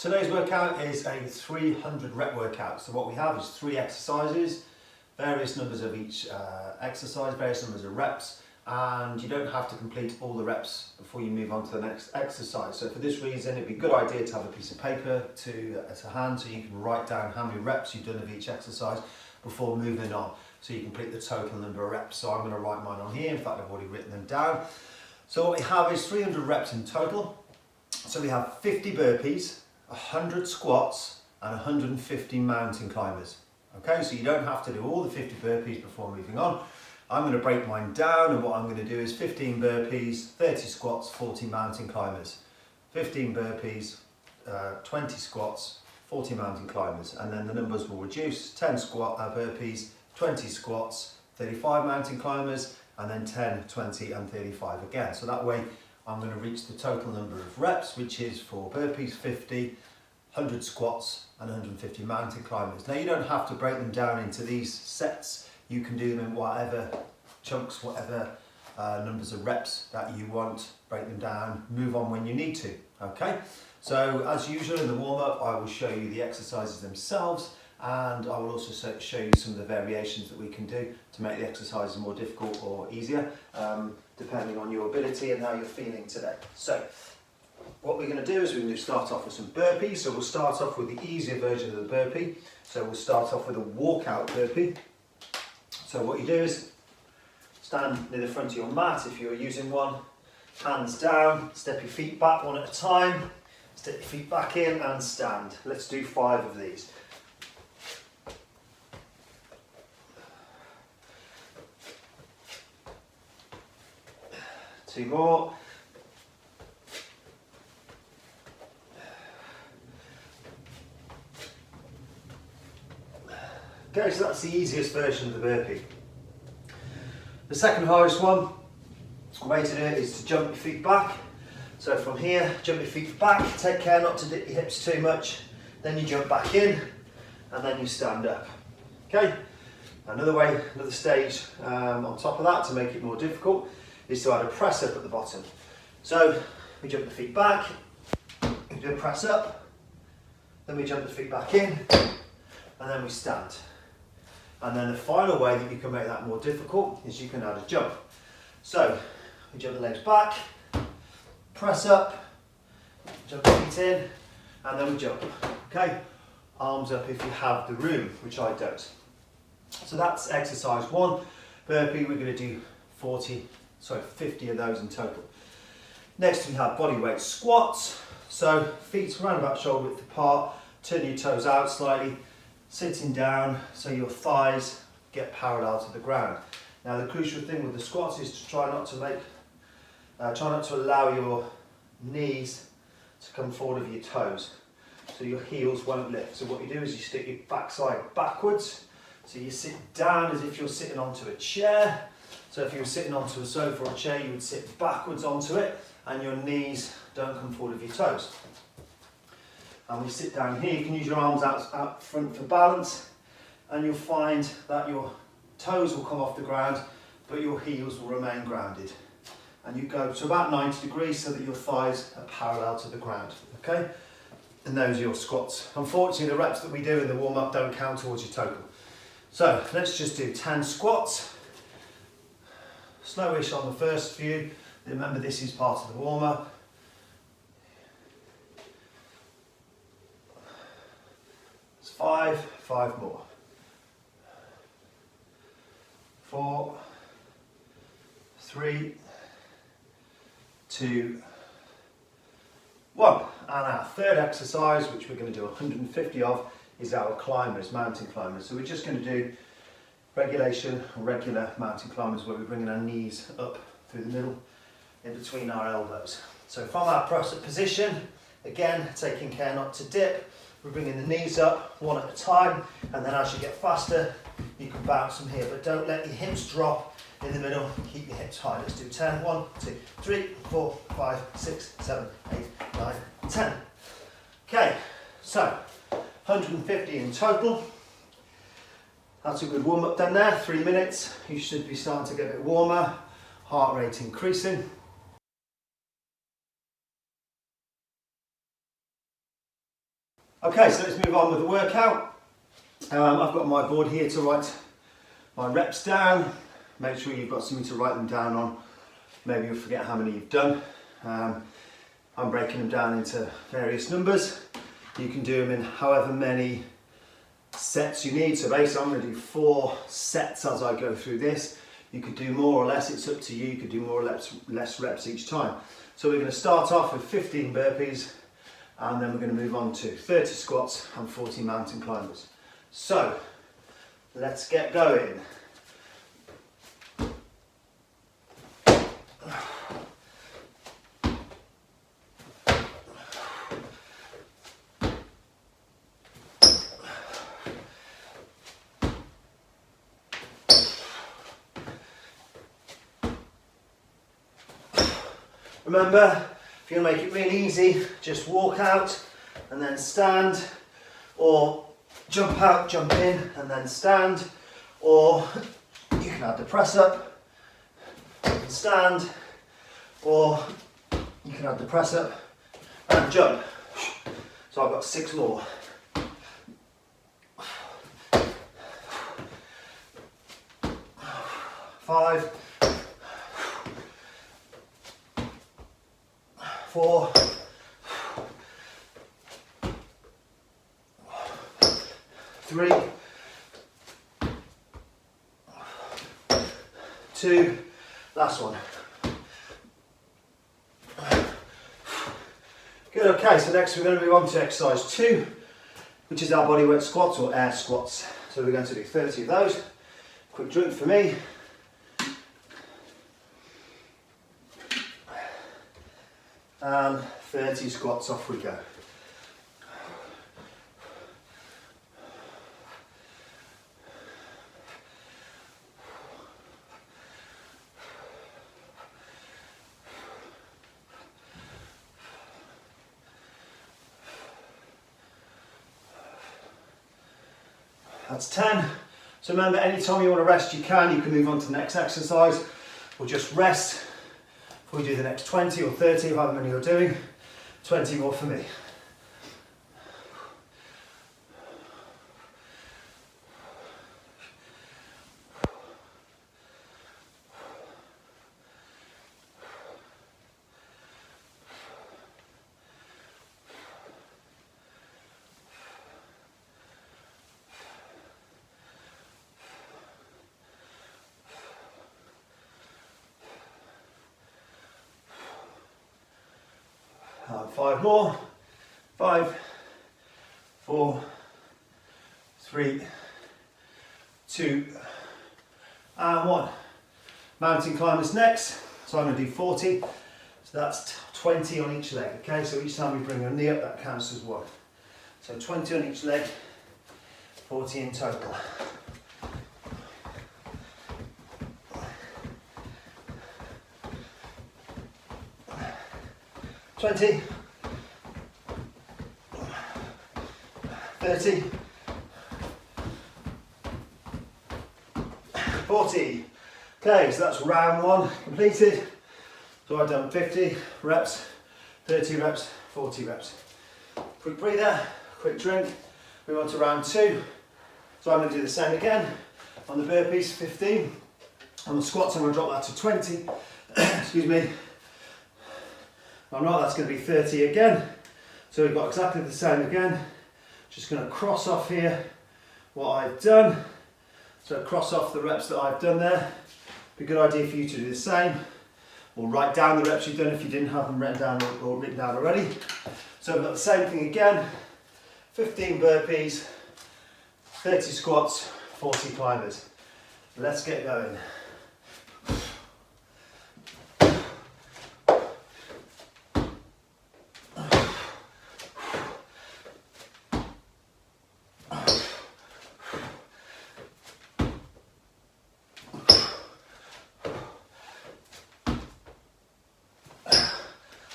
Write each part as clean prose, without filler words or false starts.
Today's workout is a 300 rep workout. So what we have is 3 exercises, various numbers of each exercise, various numbers of reps, and you don't have to complete all the reps before you move on to the next exercise. So for this reason, it'd be a good idea to have a piece of paper to hand so you can write down how many reps you've done of each exercise before moving on, so you complete the total number of reps. So I'm going to write mine on here. In fact, I've already written them down. So what we have is 300 reps in total. So we have 50 burpees, 100 squats and 150 mountain climbers. Okay, so you don't have to do all the 50 burpees before moving on. I'm going to break mine down, and what I'm going to do is 15 burpees, 30 squats, 40 mountain climbers. 15 burpees, 20 squats, 40 mountain climbers, and then the numbers will reduce. 10 burpees, 20 squats, 35 mountain climbers, and then 10, 20 and 35 again. So that way I'm going to reach the total number of reps, which is for burpees 50, 100 squats and 150 mountain climbers. Now you don't have to break them down into these sets. You can do them in whatever chunks, whatever numbers of reps that you want. Break them down, move on when you need to. Okay, so as usual in the warm-up, I will show you the exercises themselves, and I will also show you some of the variations that we can do to make the exercises more difficult or easier, depending on your ability and how you're feeling today. So what we're going to do is we're going to start off with some burpees. So we'll start off with the easier version of the burpee. So we'll start off with a walkout burpee. So what you do is stand near the front of your mat if you're using one, hands down, step your feet back one at a time, step your feet back in and stand. Let's do 5 of these. Two more. Okay, so that's the easiest version of the burpee. The second hardest one, the way to do it is to jump your feet back. So from here, jump your feet back, take care not to dip your hips too much, then you jump back in, and then you stand up. Okay, another stage on top of that to make it more difficult is to add a press up at the bottom. So we jump the feet back, we do a press up, then we jump the feet back in, and then we stand. And then the final way that you can make that more difficult is you can add a jump. So we jump the legs back, press up, jump the feet in, and then we jump. Okay, arms up if you have the room, which I don't. So that's exercise 1. Burpee, we're going to do 50 of those in total. Next we have body weight squats. So feet around about shoulder width apart, turn your toes out slightly, sitting down so your thighs get parallel to the ground. Now the crucial thing with the squats is to try not to allow your knees to come forward of your toes, so your heels won't lift. So what you do is you stick your backside backwards, so you sit down as if you're sitting onto a chair. So if you were sitting onto a sofa or a chair, you would sit backwards onto it, and your knees don't come forward of your toes. And we sit down here, you can use your arms out front for balance, and you'll find that your toes will come off the ground, but your heels will remain grounded. And you go to about 90 degrees so that your thighs are parallel to the ground, okay? And those are your squats. Unfortunately, the reps that we do in the warm-up don't count towards your total. So let's just do 10 squats. Slowish on the first few. Remember, this is part of the warm-up. 5 more. 4, 3, 2, 1. And our third exercise, which we're going to do 150 of, is our climbers, mountain climbers. So we're just going to do regular mountain climbers, where we're bringing our knees up through the middle, in between our elbows. So from our press-up position, again, taking care not to dip, we're bringing the knees up one at a time, and then as you get faster, you can bounce from here, but don't let your hips drop in the middle. Keep your hips high. Let's do 10. 1, 2, 3, 4, 5, 6, 7, 8, 9, 10. Okay, so 150 in total. That's a good warm-up done there. 3 minutes. You should be starting to get a bit warmer. Heart rate increasing. Okay, so let's move on with the workout. I've got my board here to write my reps down. Make sure you've got something to write them down on. Maybe you'll forget how many you've done. I'm breaking them down into various numbers. You can do them in however many sets you need. So basically I'm going to do 4 sets as I go through this. You could do more or less, it's up to you. You could do more or less reps each time. So we're going to start off with 15 burpees, and then we're going to move on to 30 squats and 40 mountain climbers. So let's get going. Remember, if you want to make it really easy, just walk out and then stand, or jump out, jump in and then stand, or you can add the press up and stand, or you can add the press up and jump. So I've got 6 more. 5, 4, 3, 2, last one. Good, okay, so next we're going to move on to exercise 2, which is our bodyweight squats or air squats. So we're going to do 30 of those. Quick drink for me. And 30 squats, off we go. That's 10. So remember, anytime you want to rest, you can. You can move on to the next exercise, or just rest. We do the next 20 or 30, however many you're doing. 20 more for me. And 5 more. 5, 4, 3, 2, and 1. Mountain climbers next. So I'm going to do 40. So that's 20 on each leg. Okay, so each time you bring your knee up, that counts as 1. So 20 on each leg, 40 in total. $20, $30, $40. Okay, so that's round 1 completed. So I've done 50 reps, 30 reps, 40 reps. Quick breather, quick drink. Move on to round 2. So I'm going to do the same again. On the burpees, 15. On the squats, I'm going to drop that to 20. Excuse me. That's going to be 30 again. So we've got exactly the same again. Just going to cross off here what I've done. So cross off the reps that I've done there. Be a good idea for you to do the same, or write down the reps you've done if you didn't have them written down or written down already. So we've got the same thing again. 15 burpees, 30 squats, 40 climbers. Let's get going.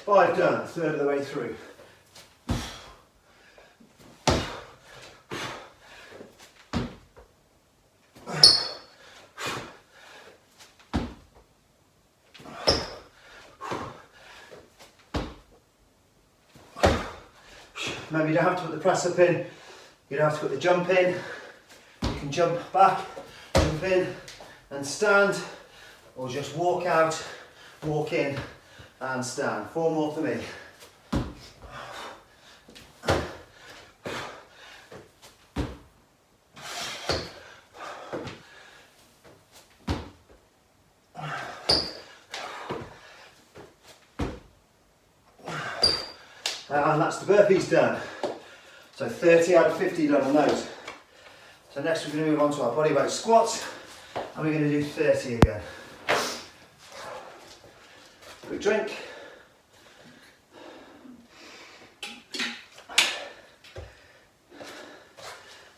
Five done, a third of the way through. Remember, you don't have to put the press up in, you don't have to put the jump in. You can jump back, jump in and stand, or just walk out, walk in and stand. 4 more for me. And that's the burpees done. So 30 out of 50 done on those. So next we're going to move on to our bodyweight squats, and we're going to do 30 again. Quick drink.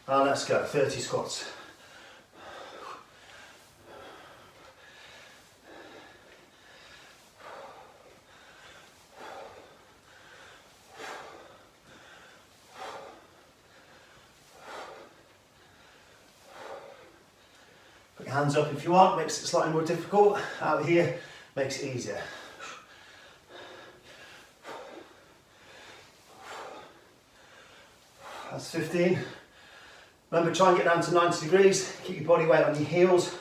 And let's go, 30 squats. Put your hands up if you want, makes it slightly more difficult. Out here, makes it easier. That's 15. Remember, try and get down to 90 degrees. Keep your body weight on your heels.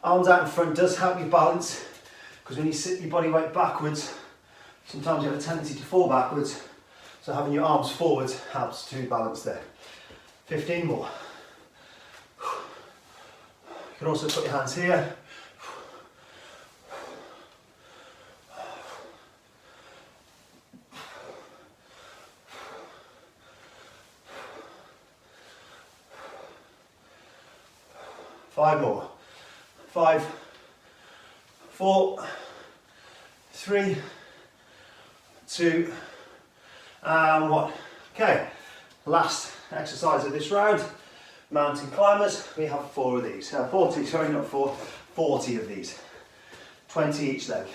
Arms out in front does help you balance, because when you sit your body weight backwards, sometimes you have a tendency to fall backwards. So having your arms forwards helps to balance there. 15 more. You can also put your hands here. Five more. 5, 4, 3, 2, and 1. Okay, last exercise of this round. Mountain climbers, we have 4 of these. 40, sorry, not 4, 40 of these. 20 each leg.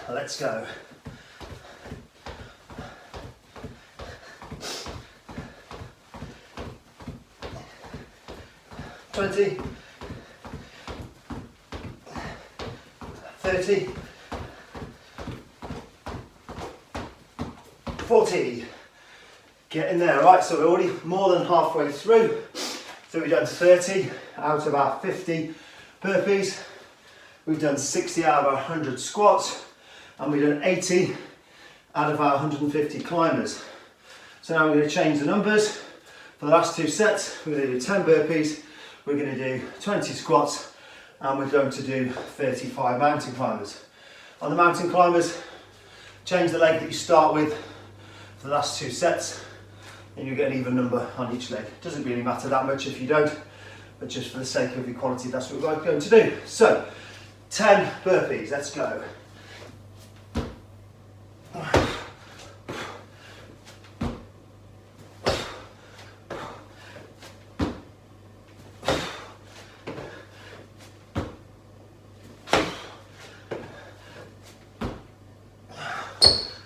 Let's go. $20, $30, $40. Get in there, right? So we're already more than halfway through. So we've done 30 out of our 50 burpees. We've done 60 out of our 100 squats, and we've done 80 out of our 150 climbers. So now we're going to change the numbers. For the last 2 sets, we're going to do 10 burpees. We're going to do 20 squats, and we're going to do 35 mountain climbers. On the mountain climbers, change the leg that you start with for the last 2 sets, and you get an even number on each leg. Doesn't really matter that much if you don't, but just for the sake of equality, that's what we're going to do. So, 10 burpees, let's go.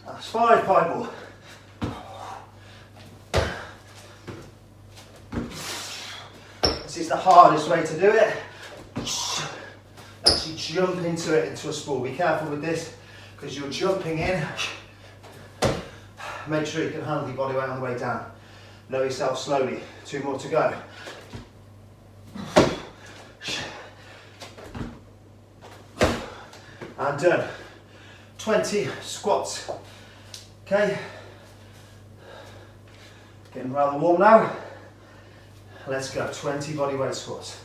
That's 5 more. This is the hardest way to do it. Actually jump into it, into a spool. Be careful with this, because you're jumping in. Make sure you can handle your body weight on the way down. Lower yourself slowly. 2 more to go. And done. 20 squats. Okay. Getting rather warm now. Let's go. 20 body weight squats.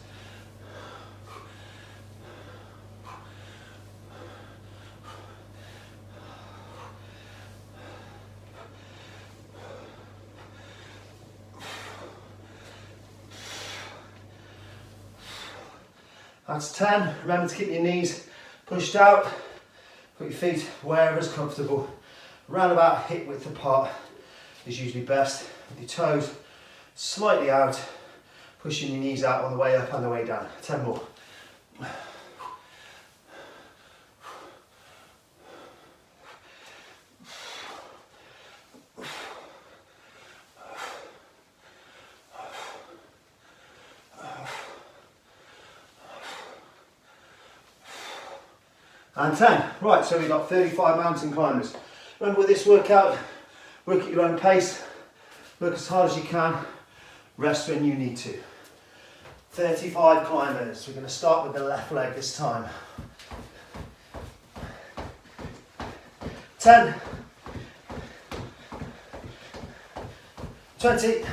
That's 10. Remember to keep your knees pushed out. Put your feet wherever's comfortable. Around about hip width apart is usually best. With your toes slightly out, pushing your knees out on the way up and the way down. 10 more. And 10. Right, so we've got 35 mountain climbers. Remember with this workout, work at your own pace, work as hard as you can, rest when you need to. 35 climbers. We're going to start with the left leg this time. 10, 20,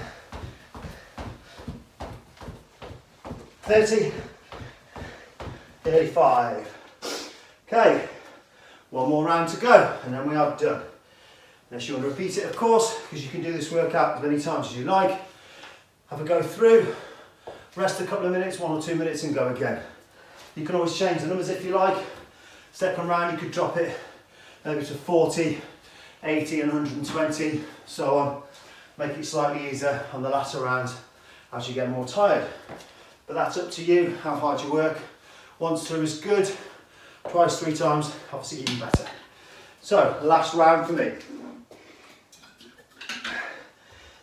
30, 35. Okay, one more round to go and then we are done. Unless you want to repeat it, of course, because you can do this workout as many times as you like. Have a go through, rest a couple of minutes, 1 or 2 minutes and go again. You can always change the numbers if you like. Second round you could drop it maybe to 40, 80 and 120, so on. Make it slightly easier on the latter round as you get more tired. But that's up to you, how hard you work. Once through is good, twice, 3 times, obviously even better. So, last round for me.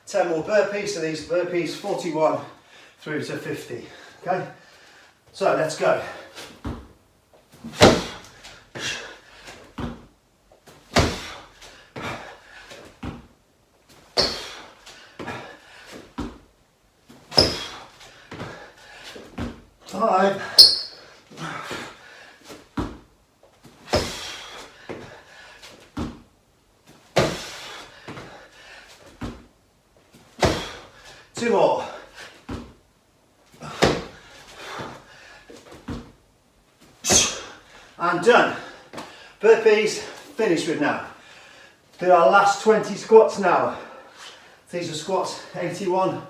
10 more burpees, so these burpees 41 through to 50, okay? So, let's go. Five. 2 more. And done. Burpees finished with now. Do our last 20 squats now. These are squats 81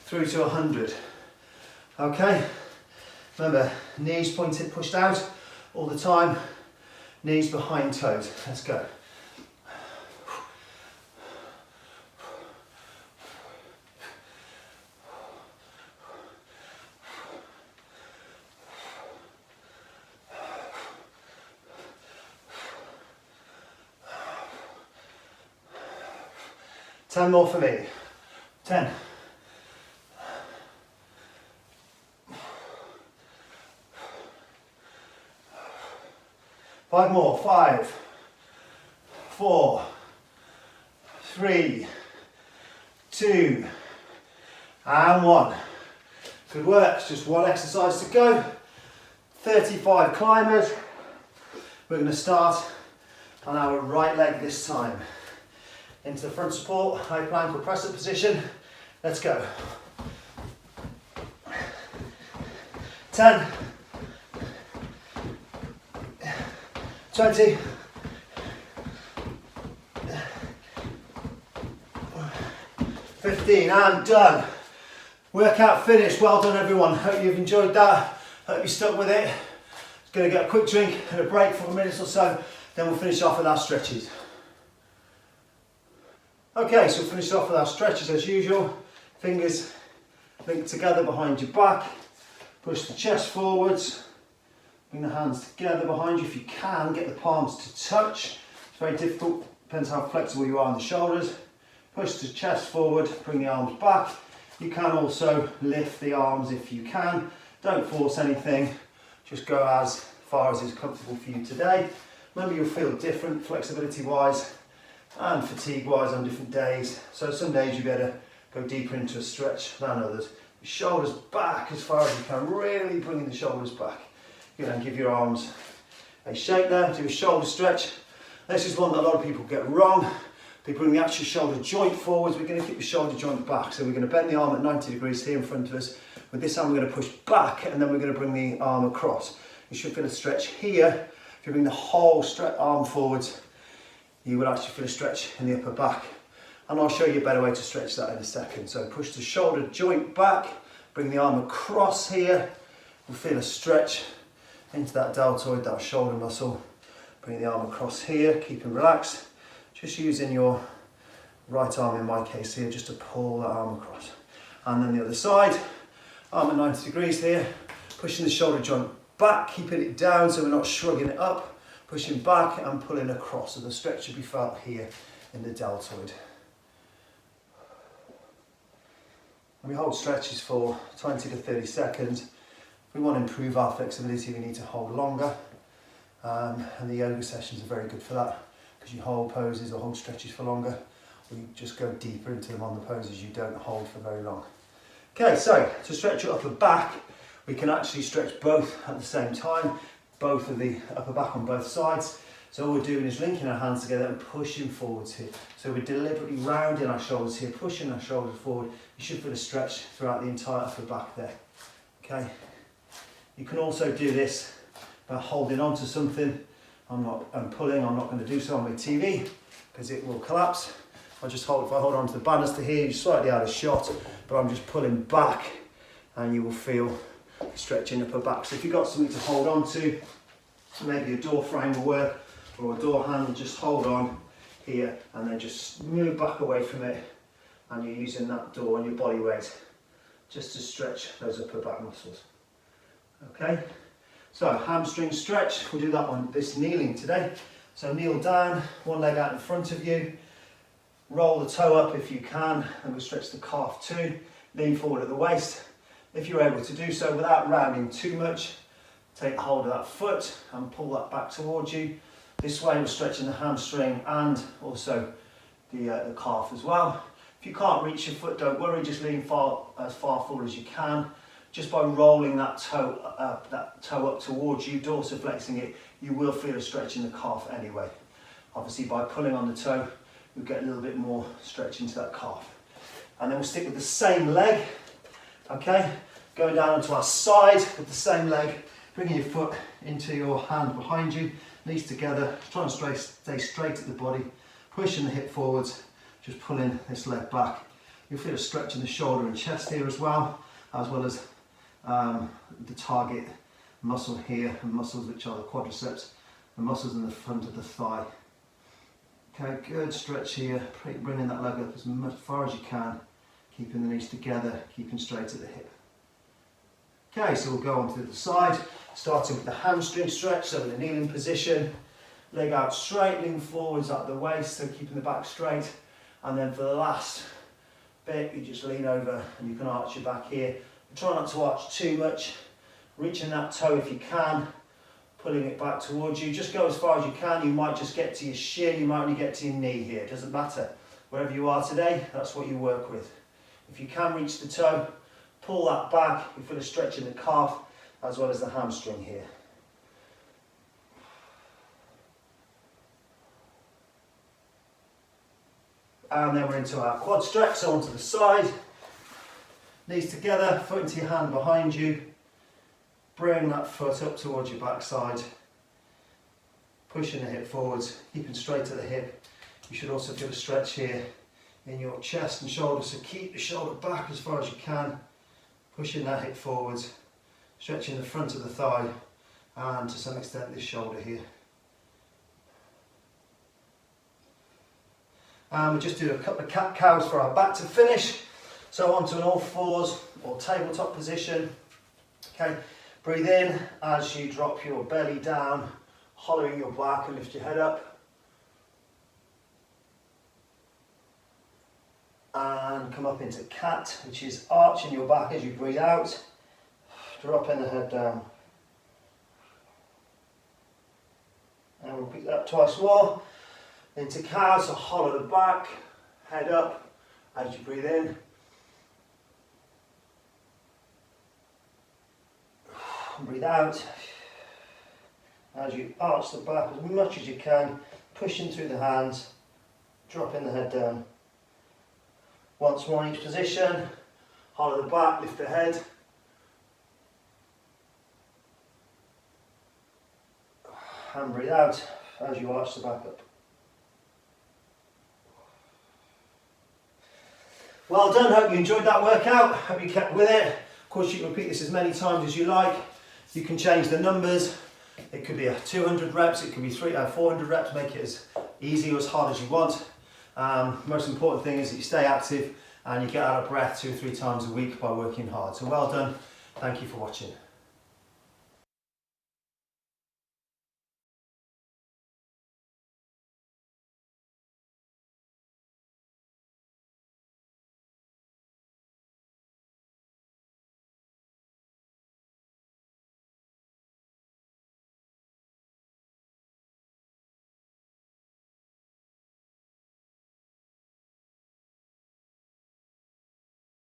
through to 100. Okay. Remember, knees pointed, pushed out all the time. Knees behind toes. Let's go. Ten more for me. 10. 5 more. 5, 4, 3, 2, and 1. Good work. It's just one exercise to go. 35 climbers. We're going to start on our right leg this time. Into the front support, high plank or press up position. Let's go. 10, 20, 15, and done. Workout finished. Well done, everyone. Hope you've enjoyed that. Hope you stuck with it. Just going to get a quick drink and a break for a minute or so, then we'll finish off with our stretches. Okay, so we'll finish off with our stretches as usual. Fingers linked together behind your back. Push the chest forwards. Bring the hands together behind you if you can. Get the palms to touch. It's very difficult, depends how flexible you are in the shoulders. Push the chest forward, bring the arms back. You can also lift the arms if you can. Don't force anything, just go as far as is comfortable for you today. Remember, you'll feel different flexibility wise and fatigue wise on different days. So some days you better go deeper into a stretch than others. Your shoulders back as far as you can, really bringing the shoulders back. You know, give your arms a shake there, do a shoulder stretch. This is one that a lot of people get wrong. They bring the actual shoulder joint forwards. We're going to keep the shoulder joint back. So we're going to bend the arm at 90 degrees here in front of us. With this arm we're going to push back and then we're going to bring the arm across. You should feel a stretch here. If you bring the whole arm forwards, you will actually feel a stretch in the upper back. And I'll show you a better way to stretch that in a second. So push the shoulder joint back, bring the arm across here. We'll feel a stretch into that deltoid, that shoulder muscle. Bring the arm across here, keep it relaxed. Just using your right arm in my case here, just to pull that arm across. And then the other side, arm at 90 degrees here, pushing the shoulder joint back, keeping it down so we're not shrugging it up. Pushing back and pulling across, so the stretch should be felt here in the deltoid. And we hold stretches for 20 to 30 seconds. If we want to improve our flexibility, we need to hold longer. And the yoga sessions are very good for that, because you hold poses or hold stretches for longer, or you just go deeper into them on the poses you don't hold for very long. Okay, so to stretch your upper back, we can actually stretch both at the same time, both of the upper back on both sides. So all we're doing is linking our hands together and pushing forwards here. So we're deliberately rounding our shoulders here, pushing our shoulders forward. You should feel a stretch throughout the entire upper back there. Okay. You can also do this by holding on to something. I'm pulling, I'm not going to do so on my TV because it will collapse. If I hold on to the banister here, you're slightly out of shot, but I'm just pulling back and you will feel stretching upper back. So if you've got something to hold on to, maybe a door frame will work, or a door handle, just hold on here and then just move back away from it, and you're using that door and your body weight just to stretch those upper back muscles. Okay, so hamstring stretch, we'll do that on this kneeling today. So kneel down, one leg out in front of you, roll the toe up if you can, and we'll stretch the calf too. Lean forward at the waist. If you're able to do so without rounding too much, take hold of that foot and pull that back towards you. This way we're stretching the hamstring and also the calf as well. If you can't reach your foot, don't worry, just lean as far forward as you can. Just by rolling that toe up towards you, dorsiflexing it, you will feel a stretch in the calf anyway. Obviously by pulling on the toe, you'll get a little bit more stretch into that calf. And then we'll stick with the same leg, okay? Going down onto our side with the same leg, bringing your foot into your hand behind you, knees together, try and stay straight at the body, pushing the hip forwards, just pulling this leg back. You'll feel a stretch in the shoulder and chest here as well as the target muscle here, and muscles which are the quadriceps, the muscles in the front of the thigh. Okay, good stretch here, bringing that leg up as far as you can, keeping the knees together, keeping straight at the hip. Okay, so we'll go on to the side, starting with the hamstring stretch, so in a kneeling position, leg out straight, lean forwards at the waist, so keeping the back straight, and then for the last bit, you just lean over and you can arch your back here. Try not to arch too much, reaching that toe if you can, pulling it back towards you. Just go as far as you can. You might just get to your shin, you might only get to your knee here, it doesn't matter. Wherever you are today, that's what you work with. If you can reach the toe, pull that back, you feel a stretch in the calf as well as the hamstring here. And then we're into our quad stretch, so onto the side. Knees together, foot into your hand behind you. Bring that foot up towards your backside. Pushing the hip forwards, keeping straight at the hip. You should also feel a stretch here in your chest and shoulders, so keep the shoulder back as far as you can. Pushing that hip forwards, stretching the front of the thigh and to some extent this shoulder here. And we'll just do a couple of cat-cows for our back to finish. So onto an all fours or tabletop position. Okay, breathe in as you drop your belly down, hollowing your back and lift your head up. And come up into cat, which is arching your back as you breathe out. Dropping the head down. And repeat that twice more. Into cow, so hollow the back, head up as you breathe in. Breathe out as you arch the back as much as you can, pushing through the hands, dropping the head down. Once more in each position, hollow the back, lift the head. And breathe out as you arch the back up. Well done, hope you enjoyed that workout, hope you kept with it. Of course you can repeat this as many times as you like. You can change the numbers. It could be 200 reps, it could be 400 reps, make it as easy or as hard as you want. Most important thing is that you stay active and you get out of breath 2 or 3 times a week by working hard. So well done, thank you for watching.